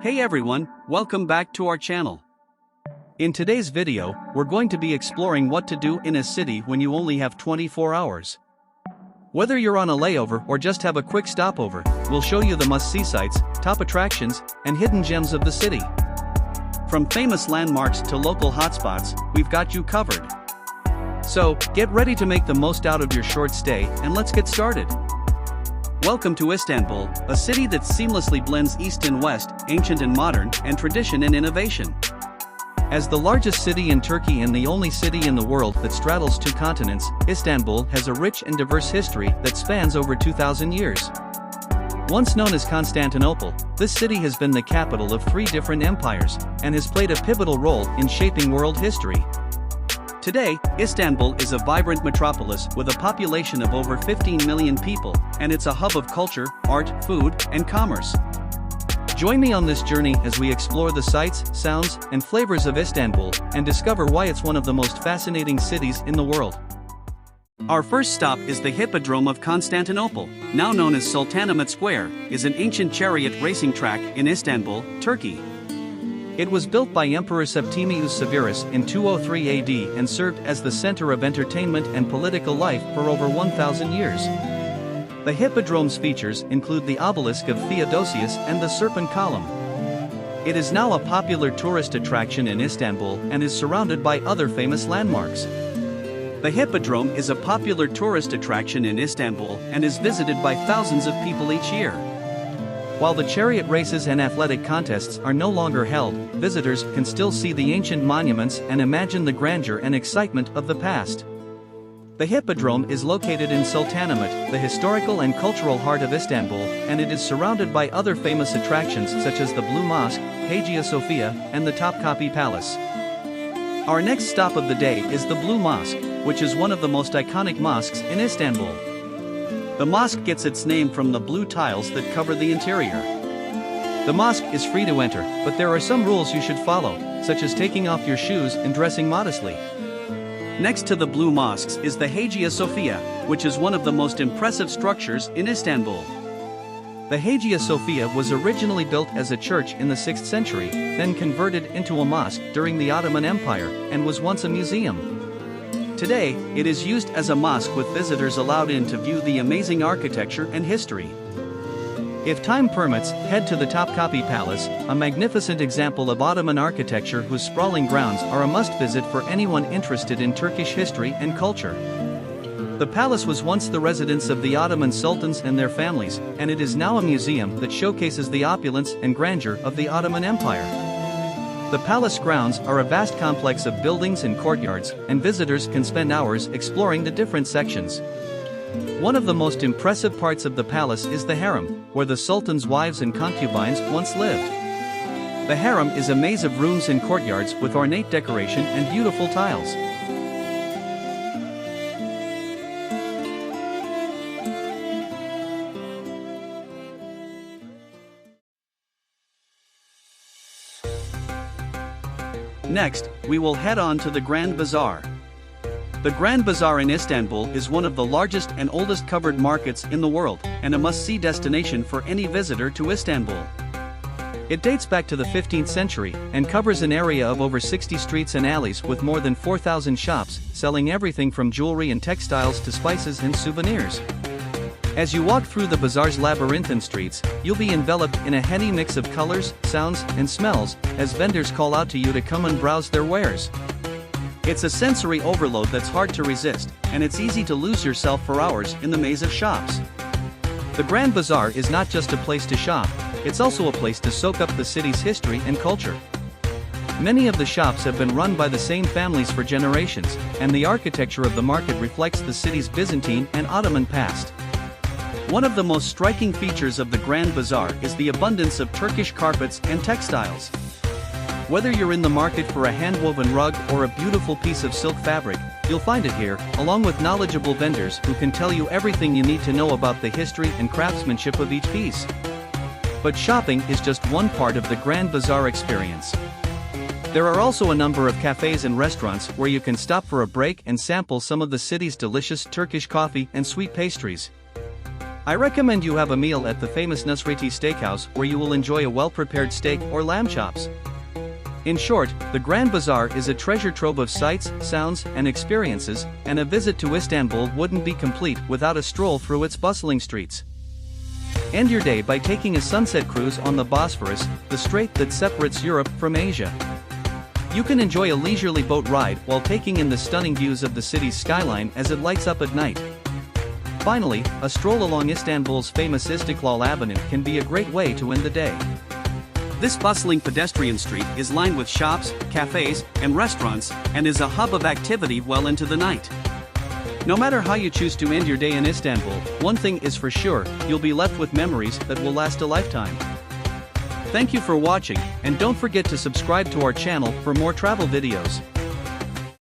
Hey everyone, welcome back to our channel. In today's video, we're going to be exploring what to do in a city when you only have 24 hours. Whether you're on a layover or just have a quick stopover, we'll show you the must-see sites, top attractions, and hidden gems of the city. From famous landmarks to local hotspots, we've got you covered. So, get ready to make the most out of your short stay, and let's get started. Welcome to Istanbul, a city that seamlessly blends East and West, ancient and modern, and tradition and innovation. As the largest city in Turkey and the only city in the world that straddles two continents, Istanbul has a rich and diverse history that spans over 2,000 years. Once known as Constantinople, this city has been the capital of three different empires, and has played a pivotal role in shaping world history. Today, Istanbul is a vibrant metropolis with a population of over 15 million people, and it's a hub of culture, art, food, and commerce. Join me on this journey as we explore the sights, sounds, and flavors of Istanbul, and discover why it's one of the most fascinating cities in the world. Our first stop is the Hippodrome of Constantinople, now known as Sultanahmet Square, is an ancient chariot racing track in Istanbul, Turkey. It was built by Emperor Septimius Severus in 203 AD and served as the center of entertainment and political life for over 1,000 years. The Hippodrome's features include the obelisk of Theodosius and the Serpent Column. It is now a popular tourist attraction in Istanbul and is surrounded by other famous landmarks. The Hippodrome is a popular tourist attraction in Istanbul and is visited by thousands of people each year. While the chariot races and athletic contests are no longer held, visitors can still see the ancient monuments and imagine the grandeur and excitement of the past. The Hippodrome is located in Sultanahmet, the historical and cultural heart of Istanbul, and it is surrounded by other famous attractions such as the Blue Mosque, Hagia Sophia, and the Topkapi Palace. Our next stop of the day is the Blue Mosque, which is one of the most iconic mosques in Istanbul. The mosque gets its name from the blue tiles that cover the interior. The mosque is free to enter, but there are some rules you should follow, such as taking off your shoes and dressing modestly. Next to the Blue Mosques is the Hagia Sophia, which is one of the most impressive structures in Istanbul. The Hagia Sophia was originally built as a church in the 6th century, then converted into a mosque during the Ottoman Empire, and was once a museum. Today, it is used as a mosque with visitors allowed in to view the amazing architecture and history. If time permits, head to the Topkapi Palace, a magnificent example of Ottoman architecture whose sprawling grounds are a must-visit for anyone interested in Turkish history and culture. The palace was once the residence of the Ottoman sultans and their families, and it is now a museum that showcases the opulence and grandeur of the Ottoman Empire. The palace grounds are a vast complex of buildings and courtyards, and visitors can spend hours exploring the different sections. One of the most impressive parts of the palace is the harem, where the sultan's wives and concubines once lived. The harem is a maze of rooms and courtyards with ornate decoration and beautiful tiles. Next, we will head on to the Grand Bazaar. The Grand Bazaar in Istanbul is one of the largest and oldest covered markets in the world, and a must-see destination for any visitor to Istanbul. It dates back to the 15th century, and covers an area of over 60 streets and alleys with more than 4,000 shops, selling everything from jewelry and textiles to spices and souvenirs. As you walk through the bazaar's labyrinthine streets, you'll be enveloped in a heady mix of colors, sounds, and smells, as vendors call out to you to come and browse their wares. It's a sensory overload that's hard to resist, and it's easy to lose yourself for hours in the maze of shops. The Grand Bazaar is not just a place to shop, it's also a place to soak up the city's history and culture. Many of the shops have been run by the same families for generations, and the architecture of the market reflects the city's Byzantine and Ottoman past. One of the most striking features of the Grand Bazaar is the abundance of Turkish carpets and textiles. Whether you're in the market for a hand-woven rug or a beautiful piece of silk fabric, you'll find it here, along with knowledgeable vendors who can tell you everything you need to know about the history and craftsmanship of each piece. But shopping is just one part of the Grand Bazaar experience. There are also a number of cafes and restaurants where you can stop for a break and sample some of the city's delicious Turkish coffee and sweet pastries. I recommend you have a meal at the famous Nusreti Steakhouse where you will enjoy a well-prepared steak or lamb chops. In short, the Grand Bazaar is a treasure trove of sights, sounds, and experiences, and a visit to Istanbul wouldn't be complete without a stroll through its bustling streets. End your day by taking a sunset cruise on the Bosphorus, the strait that separates Europe from Asia. You can enjoy a leisurely boat ride while taking in the stunning views of the city's skyline as it lights up at night. Finally, a stroll along Istanbul's famous Istiklal Avenue can be a great way to end the day. This bustling pedestrian street is lined with shops, cafes, and restaurants, and is a hub of activity well into the night. No matter how you choose to end your day in Istanbul, one thing is for sure, you'll be left with memories that will last a lifetime. Thank you for watching, and don't forget to subscribe to our channel for more travel videos.